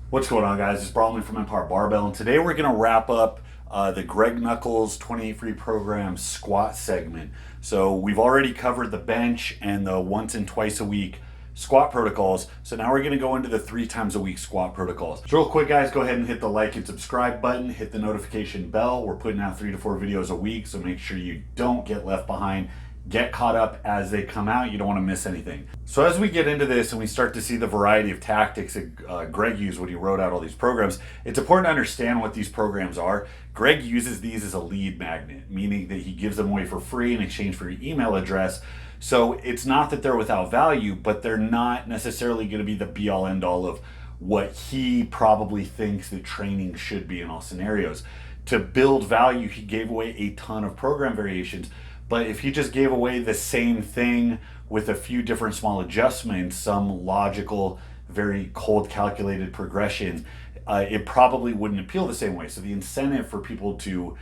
What's going on, guys? It's Bronley from Empire Barbell, and today we're going to wrap up the Greg Nuckols 28 Free Program squat segment. So we've already covered the bench and the once and twice a week squat protocols. So now we're going to go into the 3 times a week squat protocols. So real quick, guys, go ahead and hit the like and subscribe button. Hit the notification bell. We're putting out 3 to 4 videos a week, so make sure you don't get left behind. Get caught up as they come out. You don't want to miss anything. So as we get into this and we start to see the variety of tactics that Greg used when he wrote out all these programs, it's important to understand what these programs are. Greg uses these as a lead magnet, meaning that he gives them away for free in exchange for your email address. So it's not that they're without value, but they're not necessarily going to be the be all end all of what he probably thinks that training should be in all scenarios. To build value, he gave away a ton of program variations. But if he just gave away the same thing with a few different small adjustments, some logical, very cold calculated progression, it probably wouldn't appeal the same way. So the incentive for people to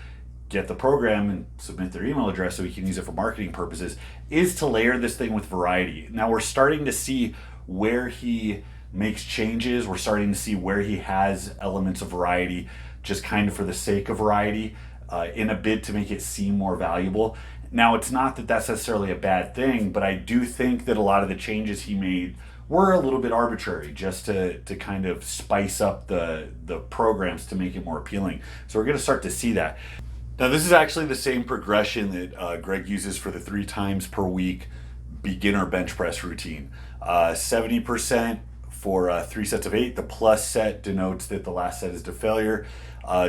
get the program and submit their email address so he can use it for marketing purposes is to layer this thing with variety. Now we're starting to see where he makes changes. We're starting to see where he has elements of variety just kind of for the sake of variety in a bid to make it seem more valuable. Now, it's not that that's necessarily a bad thing, but I do think that a lot of the changes he made were a little bit arbitrary just to kind of spice up the programs to make it more appealing. So we're going to start to see that. Now, this is actually the same progression that Greg uses for the 3 times per week beginner bench press routine. 70% for 3 sets of 8. The plus set denotes that the last set is to failure.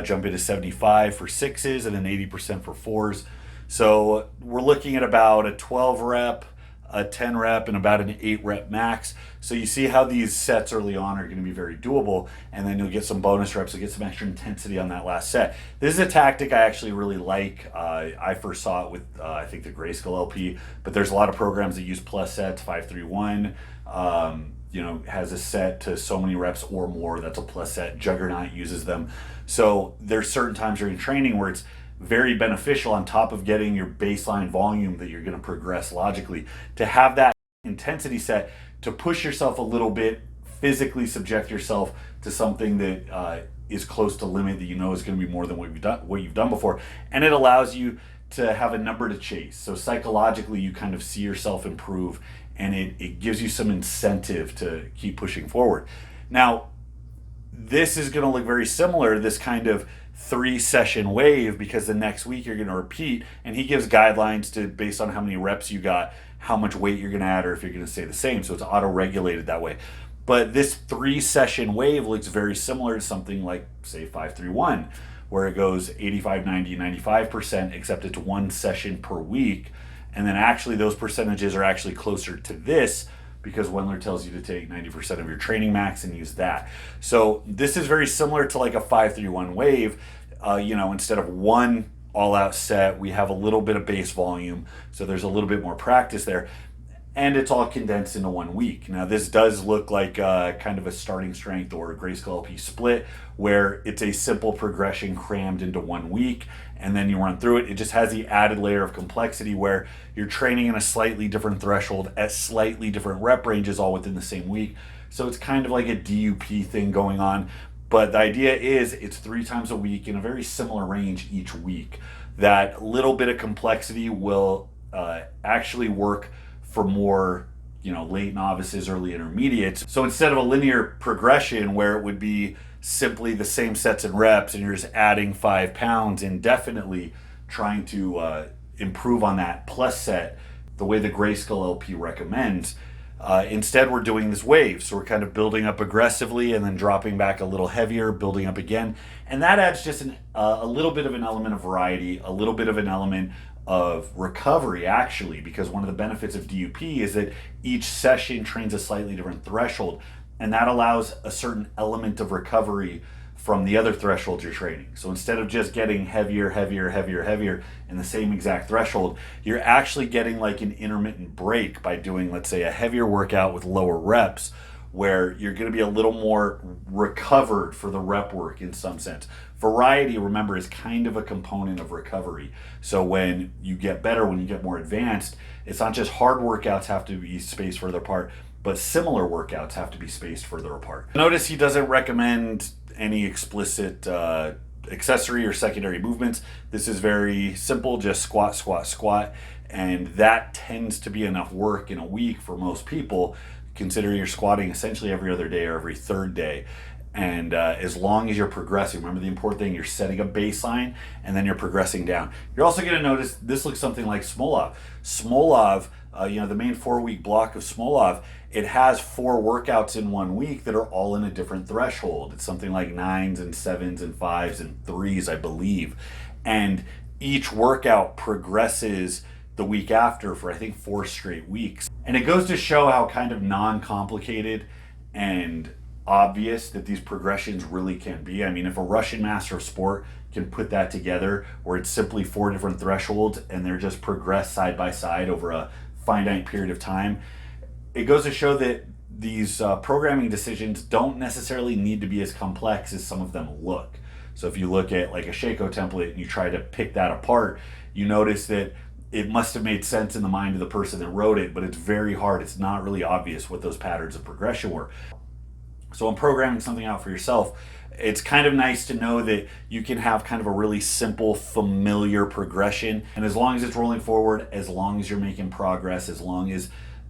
Jump into 75 for sixes and then 80% for fours. So we're looking at about a 12 rep, a 10 rep, and about an 8 rep max. So you see how these sets early on are going to be very doable, and then you'll get some bonus reps, you'll get some extra intensity on that last set. This is a tactic I actually really like. I first saw it with, I think, the Grayskull LP, but there's a lot of programs that use plus sets, 5-3-1. Has a set to so many reps or more. That's a plus set. Juggernaut uses them. So there's certain times during training where it's very beneficial, on top of getting your baseline volume that you're going to progress logically, to have that intensity set to push yourself a little bit, physically subject yourself to something that is close to limit that you know is going to be more than what you've done before, and it allows you to have a number to chase. So psychologically, you kind of see yourself improve, and it gives you some incentive to keep pushing forward. Now, this is going to look very similar, this kind of 3 session wave, because the next week you're going to repeat, and he gives guidelines to, based on how many reps you got, how much weight you're going to add, or if you're going to stay the same. So it's auto regulated that way. But this 3 session wave looks very similar to something like, say, 5-3-1, where it goes 85, 90, 95%, except it's 1 session per week. And then actually those percentages are actually closer to this, because Wendler tells you to take 90% of your training max and use that. So this is very similar to like a 5-3-1 wave. Instead of one all-out set, we have a little bit of base volume, so there's a little bit more practice there, and it's all condensed into 1 week. Now, this does look like kind of a starting strength or a Grayskull LP split, where it's a simple progression crammed into 1 week, and then you run through it. It just has the added layer of complexity where you're training in a slightly different threshold at slightly different rep ranges all within the same week. So it's kind of like a DUP thing going on. But the idea is it's 3 times a week in a very similar range each week. That little bit of complexity will actually work for more late novices, early intermediates. So instead of a linear progression where it would be simply the same sets and reps and you're just adding 5 pounds indefinitely, trying to improve on that plus set the way the Grayskull LP recommends, instead we're doing this wave. So we're kind of building up aggressively and then dropping back a little heavier, building up again. And that adds just a little bit of an element of variety, a little bit of an element of recovery, actually, because one of the benefits of DUP is that each session trains a slightly different threshold, and that allows a certain element of recovery from the other thresholds you're training. So instead of just getting heavier, heavier, heavier, heavier in the same exact threshold, you're actually getting like an intermittent break by doing, let's say, a heavier workout with lower reps, where you're going to be a little more recovered for the rep work in some sense. Variety, remember, is kind of a component of recovery. So when you get better, when you get more advanced, it's not just hard workouts have to be spaced further apart, but similar workouts have to be spaced further apart. Notice he doesn't recommend any explicit accessory or secondary movements. This is very simple, just squat, squat, squat, and that tends to be enough work in a week for most people. Consider you're squatting essentially every other day or every third day. And as long as you're progressing, remember the important thing, you're setting a baseline and then you're progressing down. You're also going to notice this looks something like Smolov. Smolov, the main 4-week block of Smolov, it has 4 workouts in 1 week that are all in a different threshold. It's something like 9s and 7s and 5s and 3s, I believe. And each workout progresses the week after for, I think, 4 straight weeks. And it goes to show how kind of non-complicated and obvious that these progressions really can be. I mean, if a Russian master of sport can put that together where it's simply 4 different thresholds and they're just progressed side by side over a finite period of time, it goes to show that these programming decisions don't necessarily need to be as complex as some of them look. So if you look at like a Shako template and you try to pick that apart, you notice that it must have made sense in the mind of the person that wrote it, but it's very hard. It's not really obvious what those patterns of progression were. So when programming something out for yourself, it's kind of nice to know that you can have kind of a really simple, familiar progression. And as long as it's rolling forward, as long as you're making progress, as long as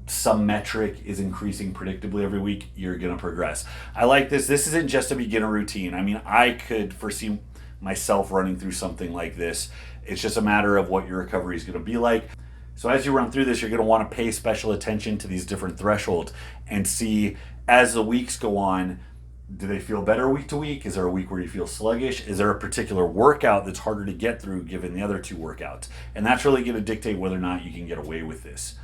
some metric is increasing predictably every week, you're going to progress. I like this. This isn't just a beginner routine. I mean, I could foresee myself running through something like this. It's just a matter of what your recovery is going to be like. So as you run through this, you're going to want to pay special attention to these different thresholds and see as the weeks go on, do they feel better week to week? Is there a week where you feel sluggish? Is there a particular workout that's harder to get through given the other 2 workouts? And that's really going to dictate whether or not you can get away with this.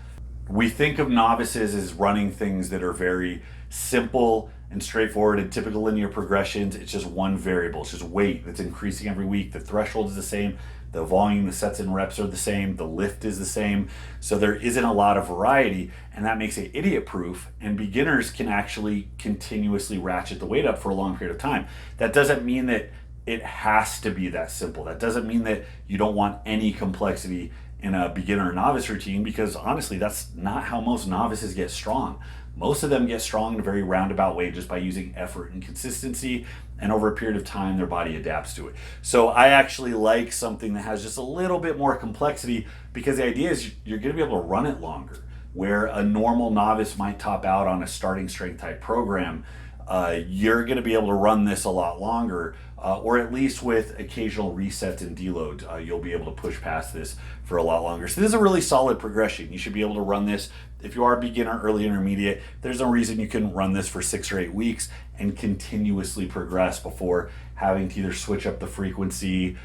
We think of novices as running things that are very simple and straightforward and typical linear progressions. It's just one variable. It's just weight that's increasing every week. The threshold is the same. The volume, the sets and reps are the same. The lift is the same. So there isn't a lot of variety, and that makes it idiot-proof, and beginners can actually continuously ratchet the weight up for a long period of time. That doesn't mean that it has to be that simple. That doesn't mean that you don't want any complexity in a beginner or novice routine, because honestly, that's not how most novices get strong. Most of them get strong in a very roundabout way just by using effort and consistency, and over a period of time, their body adapts to it. So I actually like something that has just a little bit more complexity, because the idea is you're going to be able to run it longer. Where a normal novice might top out on a starting strength type program, you're going to be able to run this a lot longer, or at least with occasional resets and deload, you'll be able to push past this for a lot longer. So this is a really solid progression. You should be able to run this. If you are a beginner, early, intermediate, there's no reason you couldn't run this for 6 or 8 weeks and continuously progress before having to either switch up the frequency,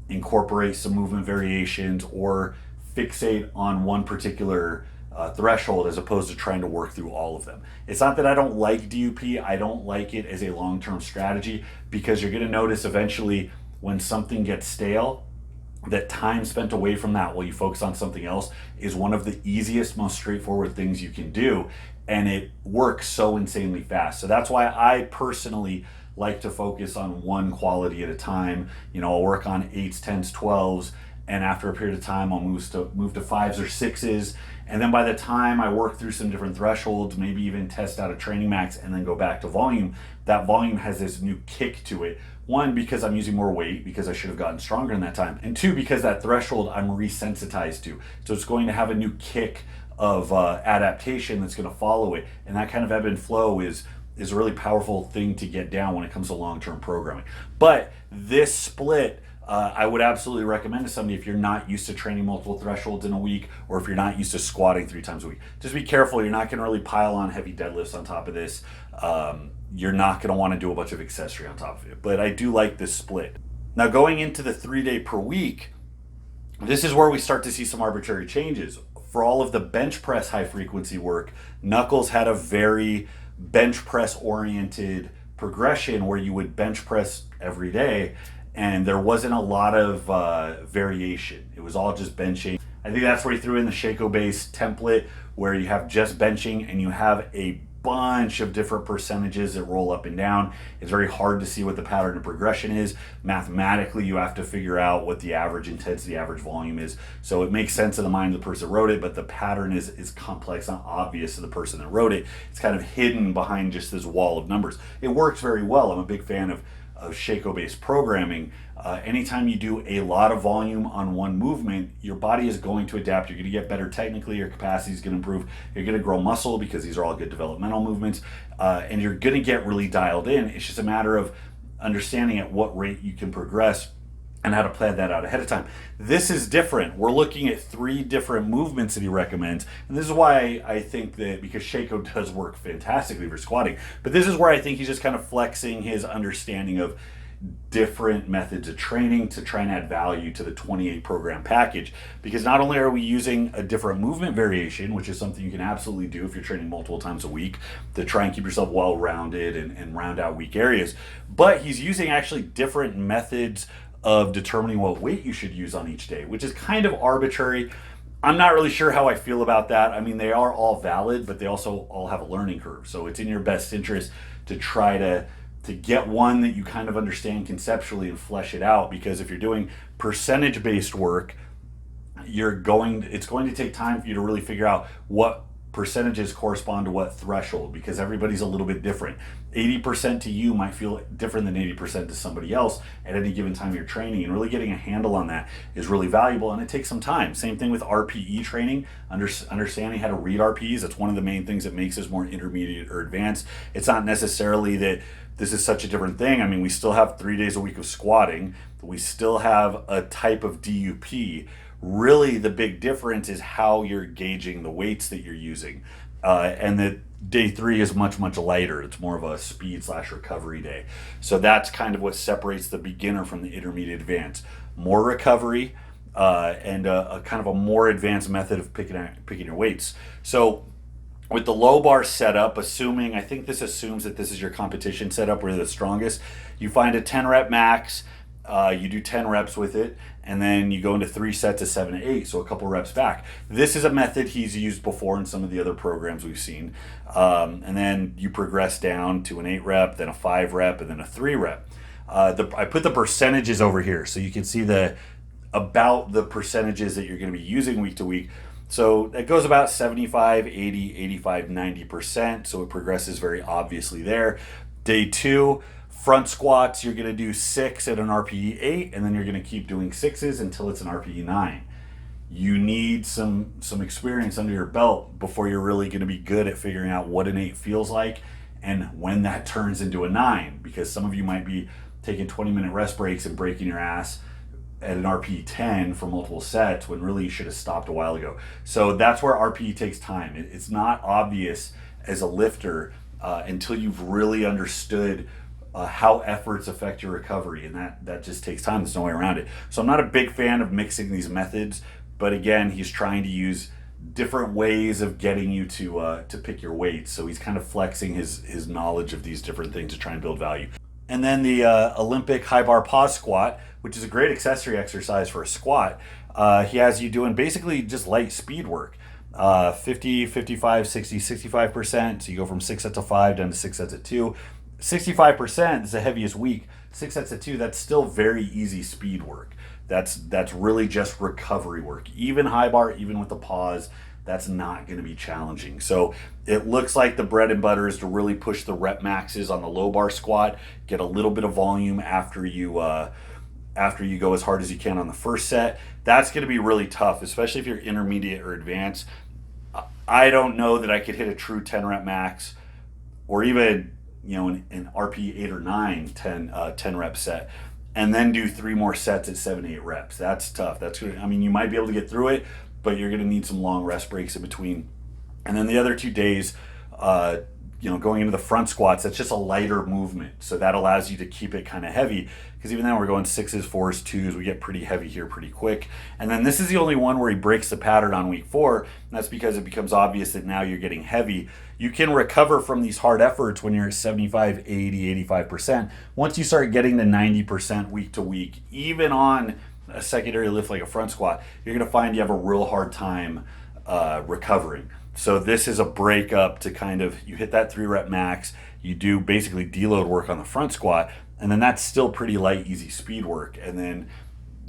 incorporate some movement variations, or fixate on one particular threshold as opposed to trying to work through all of them. It's not that I don't like DUP. I don't like it as a long-term strategy, because you're going to notice eventually when something gets stale, that time spent away from that while you focus on something else is one of the easiest, most straightforward things you can do, and it works so insanely fast. So that's why I personally like to focus on one quality at a time. I'll work on 8s, 10s, 12s, and after a period of time I'll move to 5s or 6s, and then by the time I work through some different thresholds, maybe even test out a training max and then go back to volume, that volume has this new kick to it. 1, because I'm using more weight, because I should have gotten stronger in that time, and 2, because that threshold I'm resensitized to. So it's going to have a new kick of adaptation that's going to follow it, and that kind of ebb and flow is a really powerful thing to get down when it comes to long-term programming. But this split, I would absolutely recommend to somebody if you're not used to training multiple thresholds in a week, or if you're not used to squatting 3 times a week. Just be careful. You're not going to really pile on heavy deadlifts on top of this. You're not going to want to do a bunch of accessory on top of it. But I do like this split. Now, going into the 3-day per week, this is where we start to see some arbitrary changes. For all of the bench press high frequency work, Nuckols had a very bench press oriented progression where you would bench press every day, and there wasn't a lot of variation. It was all just benching. I think that's where he threw in the Shako based template where you have just benching and you have a bunch of different percentages that roll up and down. It's very hard to see what the pattern of progression is. Mathematically, you have to figure out what the average intensity, average volume is. So it makes sense in the mind of the person that wrote it, but the pattern is complex, not obvious to the person that wrote it. It's kind of hidden behind just this wall of numbers. It works very well. I'm a big fan of Shako-based programming. Anytime you do a lot of volume on one movement, your body is going to adapt. You're going to get better technically. Your capacity is going to improve. You're going to grow muscle because these are all good developmental movements, and you're going to get really dialed in. It's just a matter of understanding at what rate you can progress and how to plan that out ahead of time. This is different. We're looking at 3 different movements that he recommends. And this is why I think that, because Shako does work fantastically for squatting, but this is where I think he's just kind of flexing his understanding of different methods of training to try and add value to the 28 program package. Because not only are we using a different movement variation, which is something you can absolutely do if you're training multiple times a week to try and keep yourself well-rounded and round out weak areas, but he's using actually different methods of determining what weight you should use on each day, which is kind of arbitrary. I'm not really sure how I feel about that. I mean, they are all valid, but they also all have a learning curve. So it's in your best interest to try to get one that you kind of understand conceptually and flesh it out, because if you're doing percentage-based work, it's going to take time for you to really figure out what percentages correspond to what threshold, because everybody's a little bit different. 80% to you might feel different than 80% to somebody else at any given time you're training, and really getting a handle on that is really valuable, and it takes some time. Same thing with RPE training, understanding how to read RPEs. That's one of the main things that makes us more intermediate or advanced. It's not necessarily that this is such a different thing. I mean, we still have 3 days a week of squatting, we still have a type of DUP. Really, the big difference is how you're gauging the weights that you're using. And that day 3 is much, much lighter. It's more of a speed/recovery day. So that's kind of what separates the beginner from the intermediate advanced. More recovery and a kind of a more advanced method of picking your weights. So with the low bar setup, I think this assumes that this is your competition setup where you're the strongest, you find a 10 rep max, you do 10 reps with it, and then you go into 3 sets of 7 to 8, so a couple reps back. This is a method he's used before in some of the other programs we've seen. And then you progress down to an 8 rep, then a 5 rep, and then a 3 rep. I put the percentages over here so you can see about the percentages that you're going to be using week to week. So it goes about 75, 80, 85, 90%. So it progresses very obviously there. Day 2, front squats, you're going to do 6 at an RPE 8, and then you're going to keep doing 6s until it's an RPE 9. You need some experience under your belt before you're really going to be good at figuring out what an 8 feels like and when that turns into a 9, because some of you might be taking 20-minute rest breaks and breaking your ass at an RPE 10 for multiple sets when really you should have stopped a while ago. So that's where RPE takes time. It's not obvious as a lifter until you've really understood how efforts affect your recovery, and that just takes time. There's no way around it. So I'm not a big fan of mixing these methods, but again, he's trying to use different ways of getting you to pick your weights. So he's kind of flexing his knowledge of these different things to try and build value. And then the Olympic high bar pause squat, which is a great accessory exercise for a squat. He has you doing basically just light speed work. 50, 55, 60, 65%. So you go from 6 sets of 5 down to 6 sets of 2. 65% is the heaviest week. 6 sets of 2, that's still very easy speed work. That's really just recovery work. Even high bar, even with the pause, that's not going to be challenging. So it looks like the bread and butter is to really push the rep maxes on the low bar squat, get a little bit of volume after you go as hard as you can on the first set. That's going to be really tough, especially if you're intermediate or advanced. I don't know that I could hit a true 10 rep max or even an RP 8 or 9 10 rep set and then do 3 more sets at 7, 8 reps. That's tough. That's good. I mean, you might be able to get through it, but you're going to need some long rest breaks in between. And then the other 2 days, going into the front squats, that's just a lighter movement. So that allows you to keep it kind of heavy, because even then we're going 6s, 4s, 2s. We get pretty heavy here pretty quick. And then this is the only one where he breaks the pattern on week 4. And that's because it becomes obvious that now you're getting heavy. You can recover from these hard efforts when you're at 75, 80, 85%. Once you start getting to 90% week to week, even on a secondary lift like a front squat, you're going to find you have a real hard time recovering. So this is a breakup to kind of, you hit that 3 rep max, you do basically deload work on the front squat, and then that's still pretty light, easy speed work. And then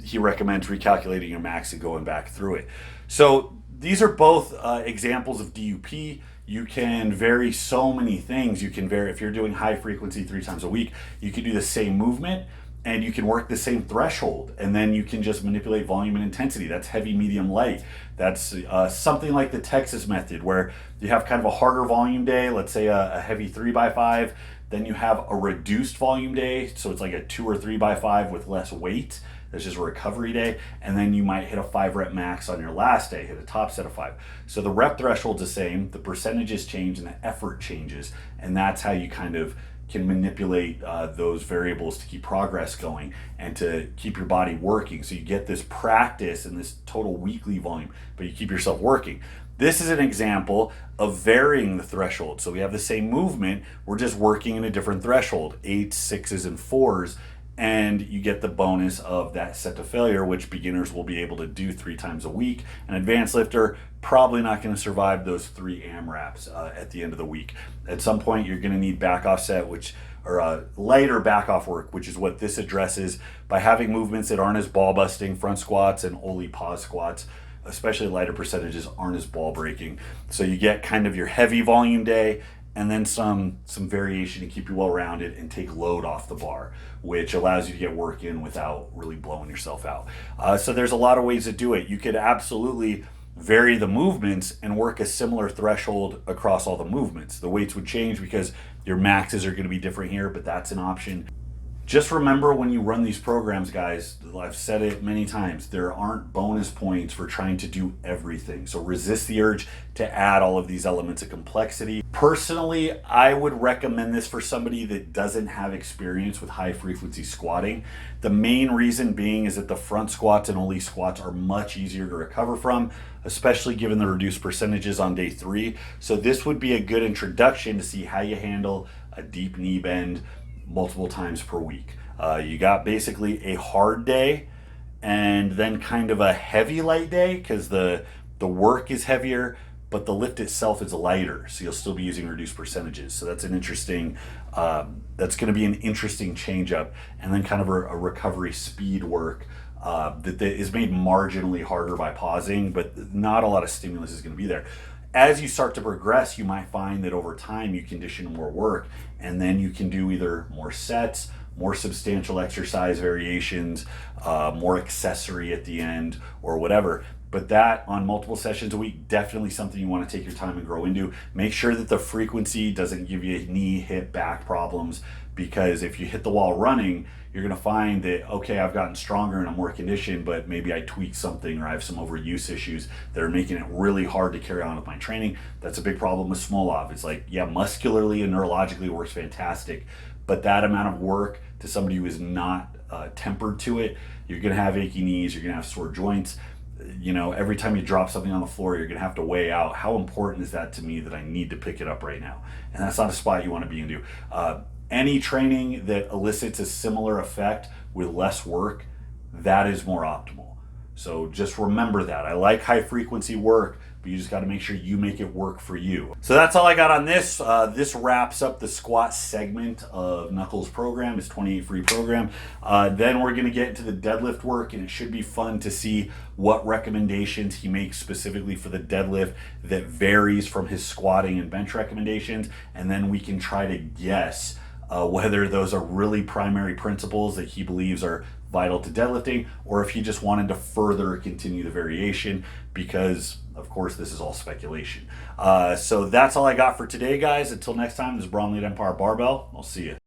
he recommends recalculating your max and going back through it. So these are both examples of DUP. You can vary so many things. You can vary, if you're doing high frequency 3 times a week, you can do the same movement and you can work the same threshold, and then you can just manipulate volume and intensity. That's heavy, medium, light. That's something like the Texas method, where you have kind of a harder volume day, let's say a heavy 3x5, then you have a reduced volume day, so it's like a 2 or 3x5 with less weight. That's just a recovery day, and then you might hit a 5 rep max on your last day, hit a top set of 5. So the rep threshold's the same, the percentages change, and the effort changes, and that's how you kind of can manipulate those variables to keep progress going and to keep your body working. So you get this practice and this total weekly volume, but you keep yourself working. This is an example of varying the threshold. So we have the same movement, we're just working in a different threshold, 8s, 6s, and 4s, and you get the bonus of that set to failure, which beginners will be able to do 3 times a week. An advanced lifter probably not going to survive those 3 AMRAPs at the end of the week. At some point, you're going to need back offset, or lighter back off work, which is what this addresses by having movements that aren't as ball busting. Front squats and only pause squats, especially lighter percentages, aren't as ball breaking. So you get kind of your heavy volume day, and then some variation to keep you well rounded and take load off the bar, which allows you to get work in without really blowing yourself out. So there's a lot of ways to do it. You could absolutely vary the movements and work a similar threshold across all the movements. The weights would change because your maxes are going to be different here, but that's an option. Just remember, when you run these programs, guys, I've said it many times, there aren't bonus points for trying to do everything. So resist the urge to add all of these elements of complexity. Personally, I would recommend this for somebody that doesn't have experience with high frequency squatting. The main reason being is that the front squats and only squats are much easier to recover from, especially given the reduced percentages on day 3. So this would be a good introduction to see how you handle a deep knee bend multiple times per week. You got basically a hard day and then kind of a heavy light day, because the work is heavier but the lift itself is lighter, so you'll still be using reduced percentages. So that's an interesting that's going to be an interesting change up. And then kind of a recovery speed work that is made marginally harder by pausing, but not a lot of stimulus is going to be there. As you start to progress, you might find that over time you condition more work, and then you can do either more sets, more substantial exercise variations, more accessory at the end, or whatever. But that, on multiple sessions a week, definitely something you want to take your time and grow into. Make sure that the frequency doesn't give you knee, hip, back problems, because if you hit the wall running, you're going to find that, okay, I've gotten stronger and I'm more conditioned, but maybe I tweaked something or I have some overuse issues that are making it really hard to carry on with my training. That's a big problem with Smolov. It's like, yeah, muscularly and neurologically it works fantastic, but that amount of work to somebody who is not tempered to it, you're going to have achy knees, you're going to have sore joints. You know, every time you drop something on the floor, you're going to have to weigh out, how important is that to me that I need to pick it up right now? And that's not a spot you want to be into. Any training that elicits a similar effect with less work, that is more optimal. So just remember that. I like high frequency work, but you just got to make sure you make it work for you. So that's all I got on this. This wraps up the squat segment of Nuckols' program, his 28 free program. Then we're going to get into the deadlift work, and it should be fun to see what recommendations he makes specifically for the deadlift that varies from his squatting and bench recommendations. And then we can try to guess whether those are really primary principles that he believes are vital to deadlifting, or if he just wanted to further continue the variation, because of course this is all speculation. So that's all I got for today, guys. Until next time, this is Bromley Empire Barbell. I'll see you.